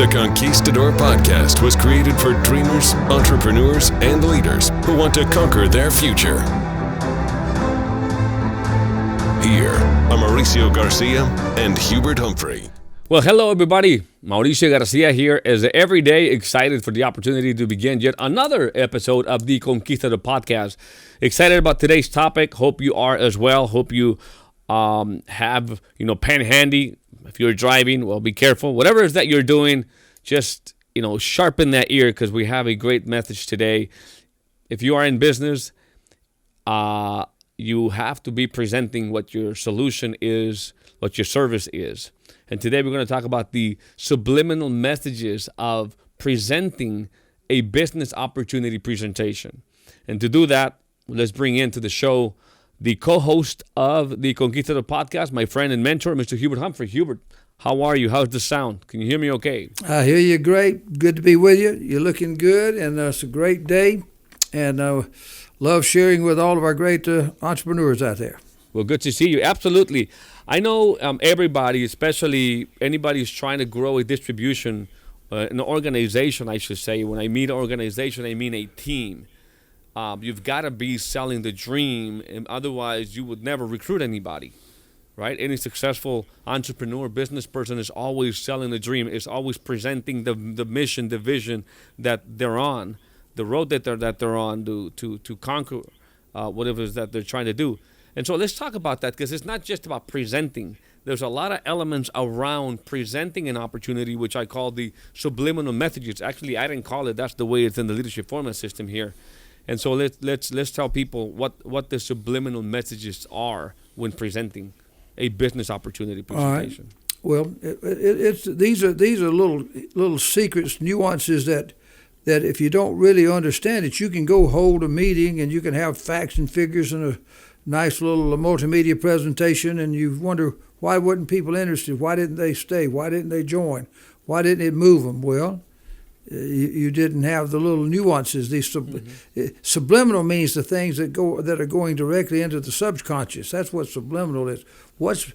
The Conquistador Podcast was created for dreamers, entrepreneurs, and leaders who want to conquer their future. Here are Mauricio Garcia and Hubert Humphrey. Well, hello, everybody. Mauricio Garcia here, as every day excited for the opportunity to begin yet another episode of the Conquistador Podcast. Excited about today's topic. Hope you are as well. Hope you have, pen handy. If you're driving, well, be careful. Whatever it is that you're doing, just, sharpen that ear because we have a great message today. If you are in business, you have to be presenting what your solution is, what your service is. And today we're going to talk about the subliminal messages of presenting a business opportunity presentation. And to do that, let's bring into the show the co-host of the Conquistador Podcast, my friend and mentor, Mr. Hubert Humphrey. Hubert, how are you? How's the sound? Can you hear me okay? I hear you great. Good to be with you. You're looking good, and it's a great day. And love sharing with all of our great entrepreneurs out there. Well, good to see you. Absolutely. I know everybody, especially anybody who's trying to grow a distribution, an organization, I should say. When I mean organization, I mean a team. You've got to be selling the dream, and otherwise you would never recruit anybody, right? Any successful entrepreneur, business person is always selling the dream, is always presenting the mission, the vision that they're on, the road that they're on to conquer whatever it is that they're trying to do. And so let's talk about that, because it's not just about presenting. There's a lot of elements around presenting an opportunity, which I call the subliminal messages. Actually, I didn't call it. That's the way it's in the leadership format system here. And so let's tell people what the subliminal messages are when presenting a business opportunity presentation. All right. Well, these are little secrets, nuances that if you don't really understand it, you can go hold a meeting and you can have facts and figures and a nice little multimedia presentation, and you wonder why weren't people interested? Why didn't they stay? Why didn't they join? Why didn't it move them? Well, you didn't have the little nuances. These subliminal means the things that are going directly into the subconscious. That's what subliminal is. What's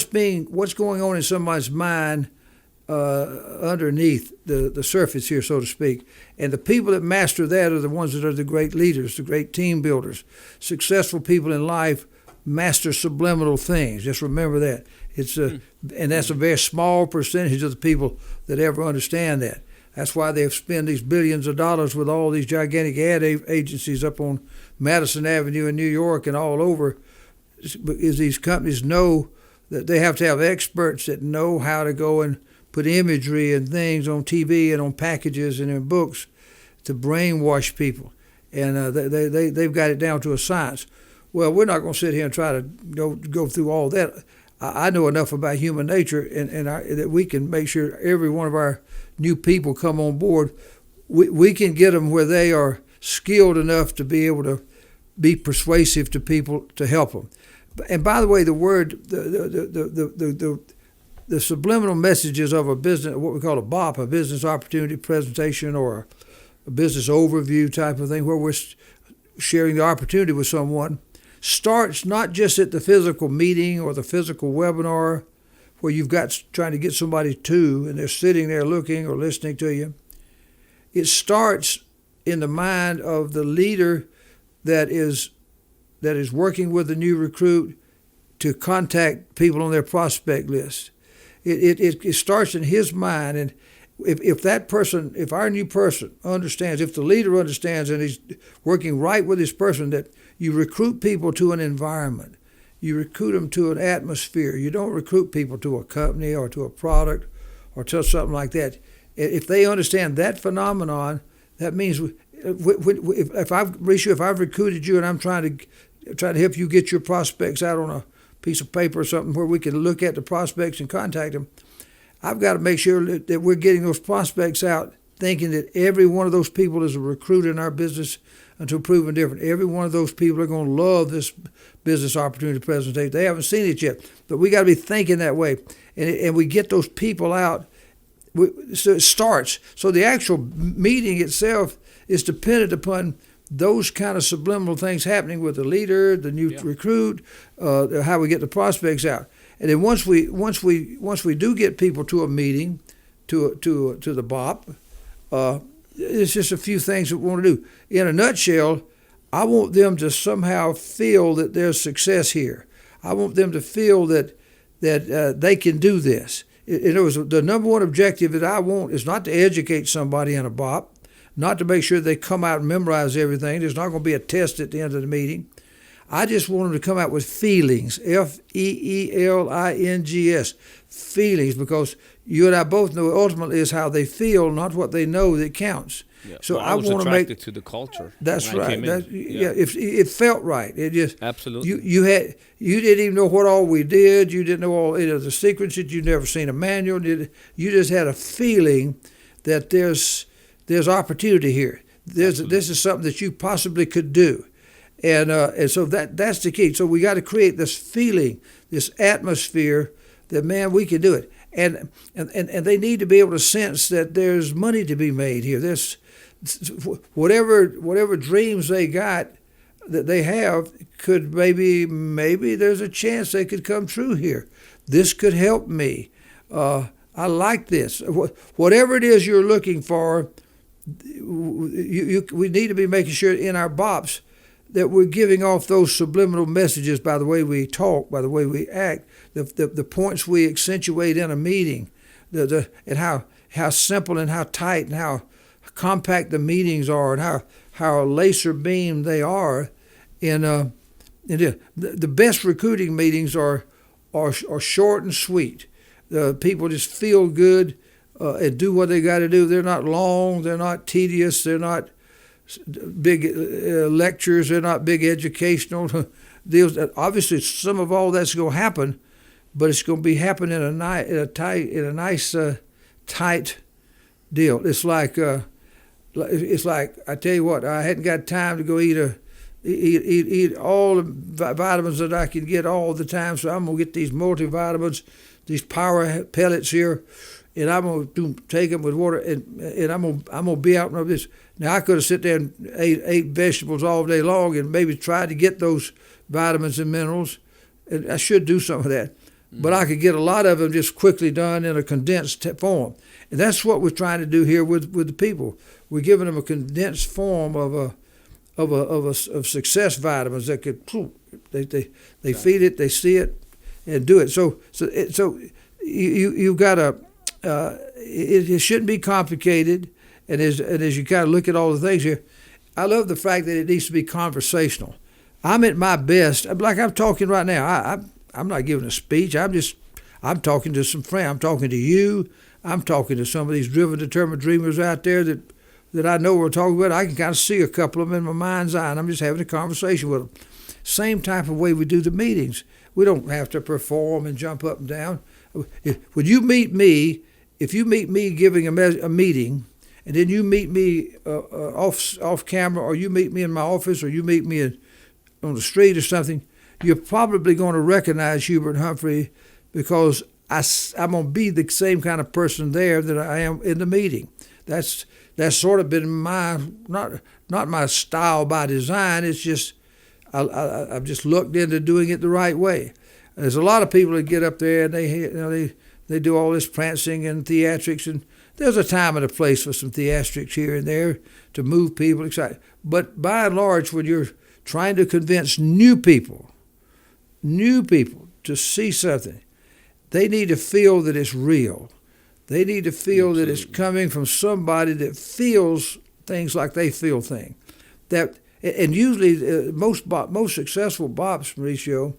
going on in somebody's mind underneath the surface here, so to speak. And the people that master that are the ones that are the great leaders, the great team builders. Successful people in life master subliminal things. Just remember that. And that's a very small percentage of the people that ever understand that. That's why they've spent these billions of dollars with all these gigantic ad agencies up on Madison Avenue in New York and all over, is these companies know that they have to have experts that know how to go and put imagery and things on TV and on packages and in books to brainwash people. And they've got it down to a science. Well, we're not going to sit here and try to go through all that. I know enough about human nature and that we can make sure every one of our new people come on board. We can get them where they are skilled enough to be able to be persuasive to people to help them. And by the way, the word, the subliminal messages of a business, what we call a BOP, a business opportunity presentation, or a business overview type of thing, where we're sharing the opportunity with someone, starts not just at the physical meeting or the physical webinar where you've got trying to get somebody to, and they're sitting there looking or listening to you. It starts in the mind of the leader that is working with the new recruit to contact people on their prospect list. It starts in his mind, and if our new person understands, if the leader understands and he's working right with this person, that you recruit people to an environment, you recruit them to an atmosphere. You don't recruit people to a company or to a product or to something like that. If they understand that phenomenon, that means if I've recruited you and I'm trying to help you get your prospects out on a piece of paper or something where we can look at the prospects and contact them, I've got to make sure that we're getting those prospects out thinking that every one of those people is a recruit in our business until proven different. Every one of those people are going to love this business opportunity presentation. They haven't seen it yet, but we got to be thinking that way. And we get those people out. So it starts. So the actual meeting itself is dependent upon those kind of subliminal things happening with the leader, the new recruit, how we get the prospects out. And then once we do get people to a meeting, to the bop. It's just a few things that we want to do. In a nutshell, I want them to somehow feel that there's success here. I want them to feel that they can do this. In other words, the number one objective that I want is not to educate somebody in a bop, not to make sure they come out and memorize everything. There's not going to be a test at the end of the meeting. I just want them to come out with feelings, Feelings, feelings, because you and I both know ultimately is how they feel, not what they know, that counts. Yeah. So well, I want to make attracted to the culture. That's right. Yeah. It felt right. It just absolutely. You didn't even know what all we did. You didn't know all the secrets. You'd never seen a manual. You just had a feeling that there's opportunity here. This is something that you possibly could do. And so that's the key. So we got to create this feeling, this atmosphere that, man, we can do it. And they need to be able to sense that there's money to be made here. There's whatever dreams they got that they have could maybe there's a chance they could come true here. This could help me. I like this. Whatever it is you're looking for, we need to be making sure in our bops that we're giving off those subliminal messages by the way we talk, by the way we act, the points we accentuate in a meeting, and how simple and how tight and how compact the meetings are, and how laser beam they are. The best recruiting meetings are short and sweet. People just feel good and do what they got to do. They're not long. They're not tedious. They're not big lectures. They're not big educational deals. Obviously, some of all that's going to happen, but it's going to be happening in a nice, tight deal. It's like I tell you what. I hadn't got time to go eat all the vitamins that I can get all the time, so I'm gonna get these multivitamins, these power pellets here, and I'm gonna take them with water, and I'm gonna be out and this. Now I could have sit there and ate vegetables all day long and maybe tried to get those vitamins and minerals, and I should do some of that. But I could get a lot of them just quickly done in a condensed form, and that's what we're trying to do here with the people. We're giving them a condensed form of success vitamins that could they feed it, they see it, and do it. So you've got to. It shouldn't be complicated. And as you kind of look at all the things here, I love the fact that it needs to be conversational. I'm at my best, like I'm talking right now. I'm not giving a speech. I'm talking to some friends. I'm talking to you. I'm talking to some of these driven, determined dreamers out there that I know we're talking about. I can kind of see a couple of them in my mind's eye, and I'm just having a conversation with them. Same type of way we do the meetings. We don't have to perform and jump up and down. When you meet me, if you meet me giving a meeting, and then you meet me off camera, or you meet me in my office, or you meet me on the street or something, you're probably going to recognize Hubert and Humphrey, because I'm going to be the same kind of person there that I am in the meeting. That's sort of been my not my style by design. It's just I've just looked into doing it the right way. There's a lot of people that get up there and they do all this prancing and theatrics, and there's a time and a place for some theatrics here and there to move people excited. But by and large, when you're trying to convince new people to see something, they need to feel that it's real. They need to feel that it's coming from somebody that feels things like they feel things. And usually, most successful bops, Mauricio,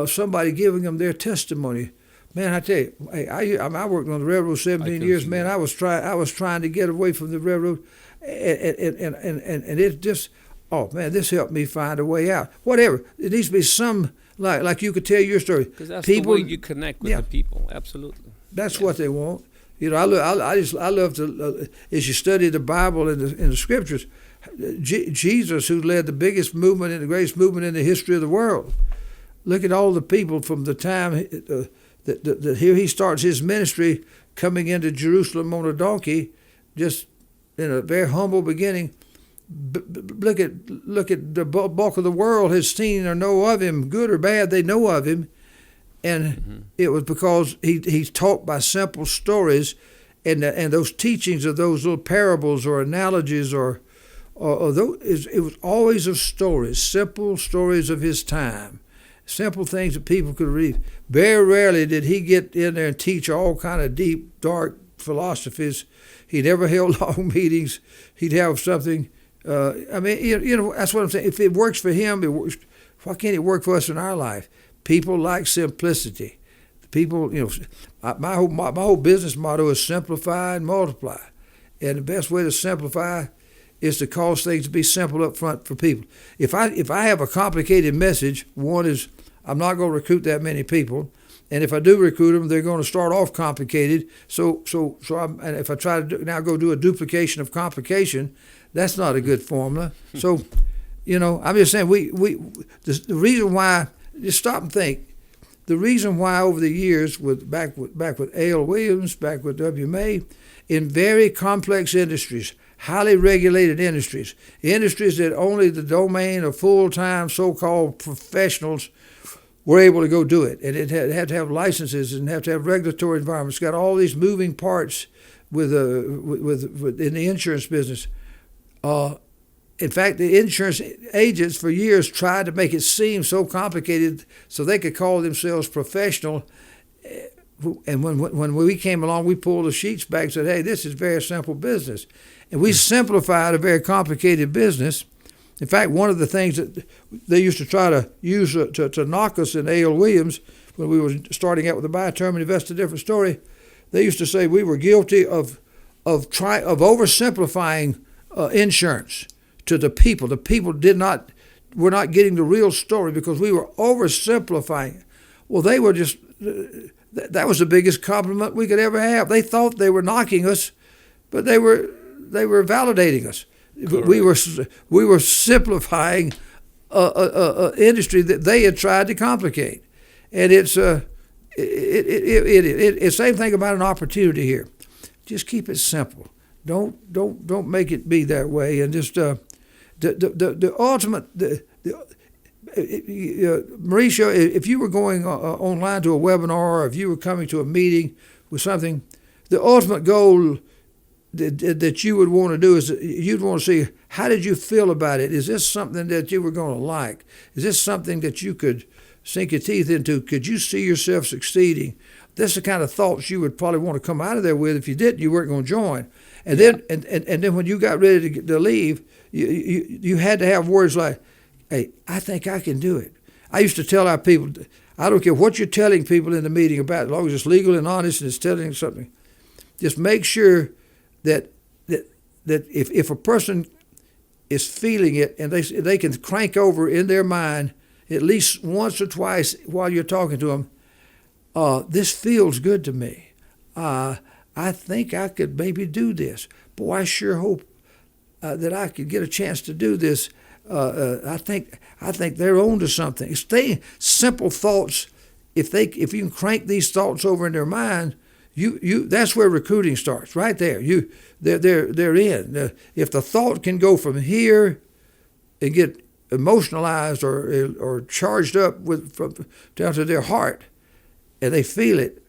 somebody giving them their testimony. Man, I tell you, I worked on the railroad 17 years. Man, I was trying to get away from the railroad, and it just, oh man, this helped me find a way out. Whatever, it needs to be some like you could tell your story. Because that's people, the way you connect with the people. Absolutely. That's what they want. You know, I love to as you study the Bible and in the Scriptures, Jesus, who led the biggest movement and the greatest movement in the history of the world. Look at all the people from the time that here he starts his ministry, coming into Jerusalem on a donkey, just in a very humble beginning. Look at the bulk of the world has seen or know of him, good or bad. They know of him. And it was because he's taught by simple stories, and those teachings of those little parables or analogies or those, it was always of stories, simple stories of his time, simple things that people could read. Very rarely did he get in there and teach all kind of deep, dark philosophies. He never held long meetings. He'd have something. That's what I'm saying. If it works for him, it works. Why can't it work for us in our life? People like simplicity. People, my whole business motto is simplify and multiply, and the best way to simplify is to cause things to be simple up front for people. If I have a complicated message, one is I'm not going to recruit that many people, and if I do recruit them, they're going to start off complicated. And if I try to now go do a duplication of complication, that's not a good formula. So, I'm just saying the reason why, just stop and think. The reason why over the years, back with A.L. Williams, back with W.M.A., in very complex industries, highly regulated industries that only the domain of full-time so-called professionals were able to go do it. And it had to have licenses and have to have regulatory environments. It's got all these moving parts with in the insurance business. In fact, the insurance agents for years tried to make it seem so complicated so they could call themselves professional. And when we came along, we pulled the sheets back and said, hey, this is very simple business. And we simplified a very complicated business. In fact, one of the things that they used to try to use to knock us in A.L. Williams, when we were starting out with the buy term and invest a different story, they used to say we were guilty of oversimplifying insurance to the people. The people were not getting the real story because we were oversimplifying. Well, they were just, that was the biggest compliment we could ever have. They thought they were knocking us, but they were validating us. Correct. We were simplifying a industry that they had tried to complicate, and it's the same thing about an opportunity here. Just keep it simple. Don't make it be that way, and just the ultimate. Mauricio, if you were going online to a webinar, or if you were coming to a meeting with something, the ultimate goal that you would want to do is you'd want to see, how did you feel about it? Is this something that you were going to like? Is this something that you could sink your teeth into? Could you see yourself succeeding? That's the kind of thoughts you would probably want to come out of there with. If you didn't, you weren't going to join. And then and then when you got ready to leave, you had to have words like, hey, I think I can do it. I used to tell our people, I don't care what you're telling people in the meeting about, as long as it's legal and honest and it's telling them something, just make sure that if a person is feeling it and they can crank over in their mind at least once or twice while you're talking to them, this feels good to me. I think I could maybe do this. Boy, I sure hope that I could get a chance to do this. I think they're on to something. Simple thoughts. If you can crank these thoughts over in their mind, that's where recruiting starts. Right there. They're in. If the thought can go from here and get emotionalized or charged up down to their heart, and they feel it,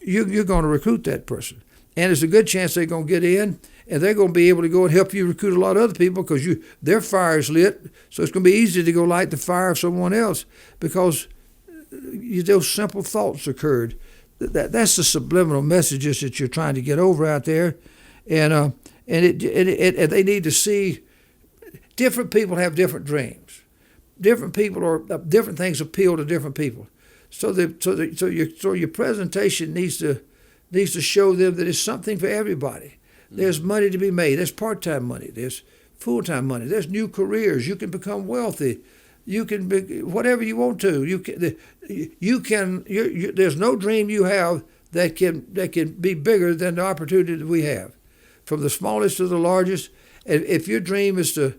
you're going to recruit that person. And there's a good chance they're going to get in, and they're going to be able to go and help you recruit a lot of other people because their fire is lit. So it's going to be easy to go light the fire of someone else because those simple thoughts occurred. That's the subliminal messages that you're trying to get over out there, and they need to see. Different people have different dreams. Different people different things appeal to different people. So your presentation needs to show them that it's something for everybody. There's money to be made. There's part-time money. There's full-time money. There's new careers. You can become wealthy. You can be whatever you want to. You can. There's no dream you have that can be bigger than the opportunity that we have, from the smallest to the largest. And if your dream is to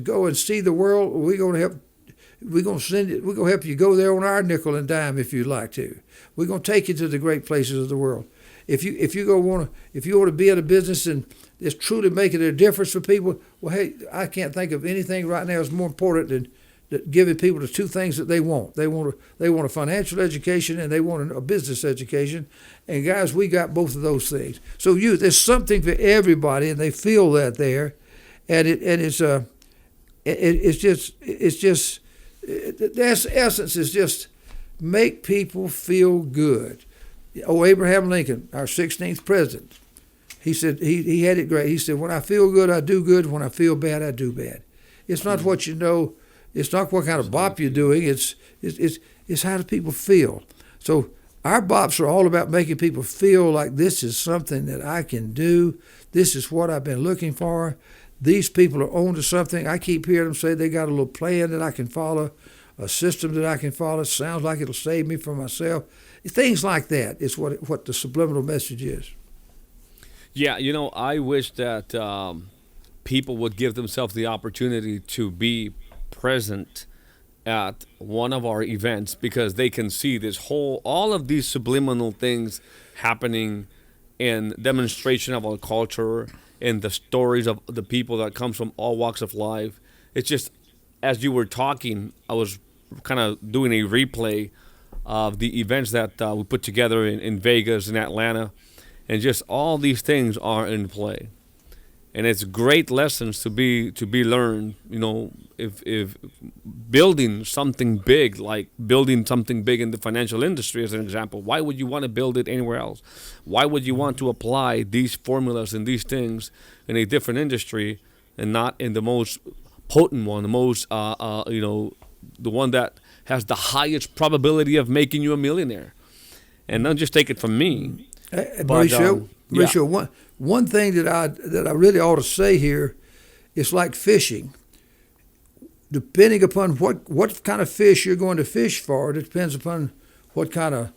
go and see the world, we're going to help. We're going to help you go there on our nickel and dime if you'd like to. We're going to take you to the great places of the world. If you want to be in a business and it's truly making a difference for people, well, hey, I can't think of anything right now that's more important that giving people the two things that they want. They want a financial education and they want a business education. And guys, we got both of those things. So there's something for everybody, and they feel that there, and the essence is just make people feel good. Oh, Abraham Lincoln, our 16th president, he said he had it great. He said, when I feel good, I do good. When I feel bad, I do bad. It's not what you know. It's not what kind of bop you're doing. It's how do people feel. So our bops are all about making people feel like this is something that I can do. This is what I've been looking for. These people are on to something. I keep hearing them say they got a little plan that I can follow, a system that I can follow. Sounds like it'll save me from myself. Things like that is what the subliminal message is. Yeah, I wish that people would give themselves the opportunity to be present at one of our events, because they can see all of these subliminal things happening in demonstration of our culture and the stories of the people that comes from all walks of life. It's just, as you were talking, I was kind of doing a replay of the events that we put together in Vegas and Atlanta, and just all these things are in play. And it's great lessons to be learned. If building something big, like building something big in the financial industry, as an example, why would you want to build it anywhere else? Why would you want to apply these formulas and these things in a different industry and not in the most potent one, the most, the one that has the highest probability of making you a millionaire? And don't just take it from me. Mauricio, one thing that I really ought to say here is like fishing. Depending upon what kind of fish you're going to fish for, it depends upon what kind of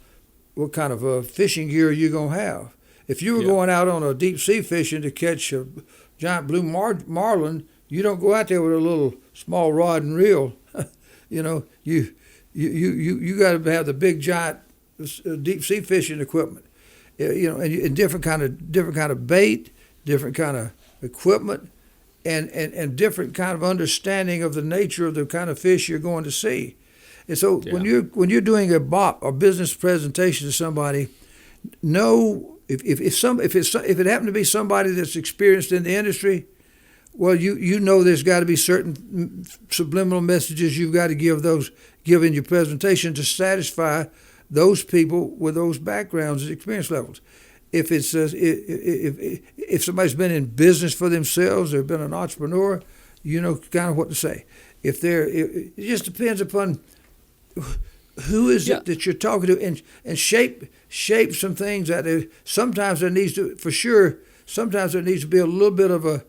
fishing gear you're going to have. If you were going out on a deep sea fishing to catch a giant blue marlin, you don't go out there with a little small rod and reel. You got to have the big giant deep sea fishing equipment. And different kind of bait, different kind of equipment, and different kind of understanding of the nature of the kind of fish you're going to see. And so when you're doing a BOP or business presentation to somebody, know if it happened to be somebody that's experienced in the industry, well, you know there's got to be certain subliminal messages you've got to give in your presentation to satisfy those people with those backgrounds and experience levels. If it's if somebody's been in business for themselves, they've been an entrepreneur, you know kind of what to say. It just depends upon who is it that you're talking to, and shape some things that sometimes there needs to be a little bit of a.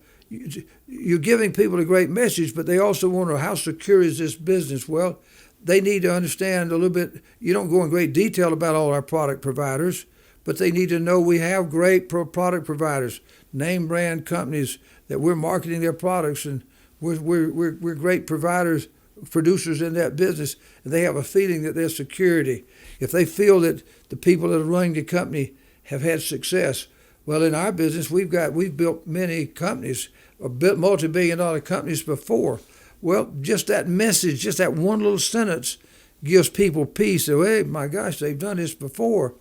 You're giving people a great message, but they also want to know how secure is this business. Well, they need to understand a little bit. You don't go in great detail about all our product providers, but they need to know we have great product providers, name brand companies that we're marketing their products, and we're great producers in that business, and they have a feeling that there's security. If they feel that the people that are running the company have had success, well, in our business we've built many companies, multi-billion-dollar companies before. Well, just that message, just that one little sentence gives people peace. So, hey, my gosh, they've done this before.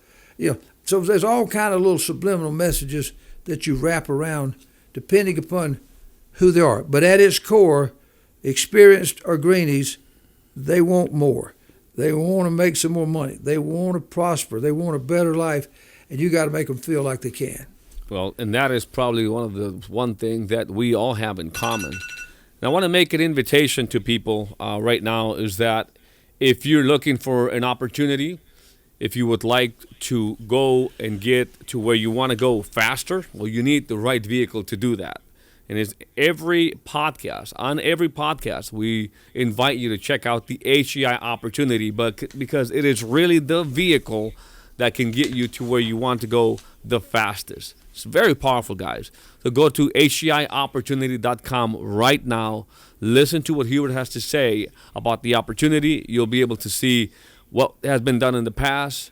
So there's all kind of little subliminal messages that you wrap around depending upon who they are. But at its core, experienced or greenies, they want more. They want to make some more money. They want to prosper. They want a better life, and you got to make them feel like they can. Well, and that is probably one thing that we all have in common. And I want to make an invitation to people right now is that if you're looking for an opportunity, if you would like to go and get to where you want to go faster, well, you need the right vehicle to do that. And on every podcast, we invite you to check out the HEI opportunity, but because it is really the vehicle that can get you to where you want to go the fastest. It's very powerful, guys. So go to HEIopportunity.com right now. Listen to what Hubert has to say about the opportunity. You'll be able to see what has been done in the past,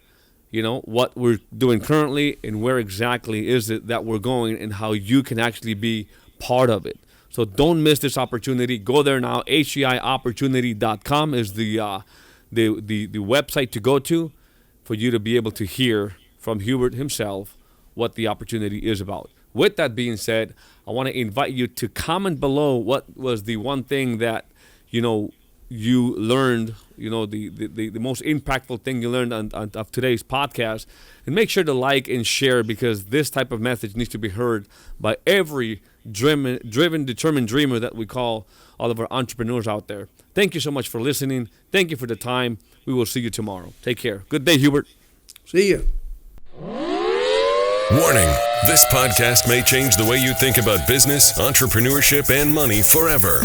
what we're doing currently, and where exactly is it that we're going and how you can actually be part of it. So don't miss this opportunity. Go there now. HEIopportunity.com is the website to go to for you to be able to hear from Hubert himself what the opportunity is about. With that being said, I want to invite you to comment below what was the one thing that, you learned, the most impactful thing you learned of today's podcast. And make sure to like and share, because this type of message needs to be heard by every driven, determined dreamer that we call all of our entrepreneurs out there. Thank you so much for listening. Thank you for the time. We will see you tomorrow. Take care. Good day, Hubert. See ya. Warning, this podcast may change the way you think about business, entrepreneurship, and money forever.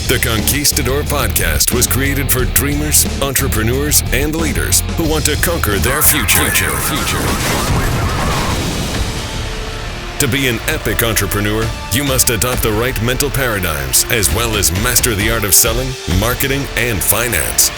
The Conquistador Podcast was created for dreamers, entrepreneurs, and leaders who want to conquer their future. To be an epic entrepreneur, you must adopt the right mental paradigms as well as master the art of selling, marketing, and finance.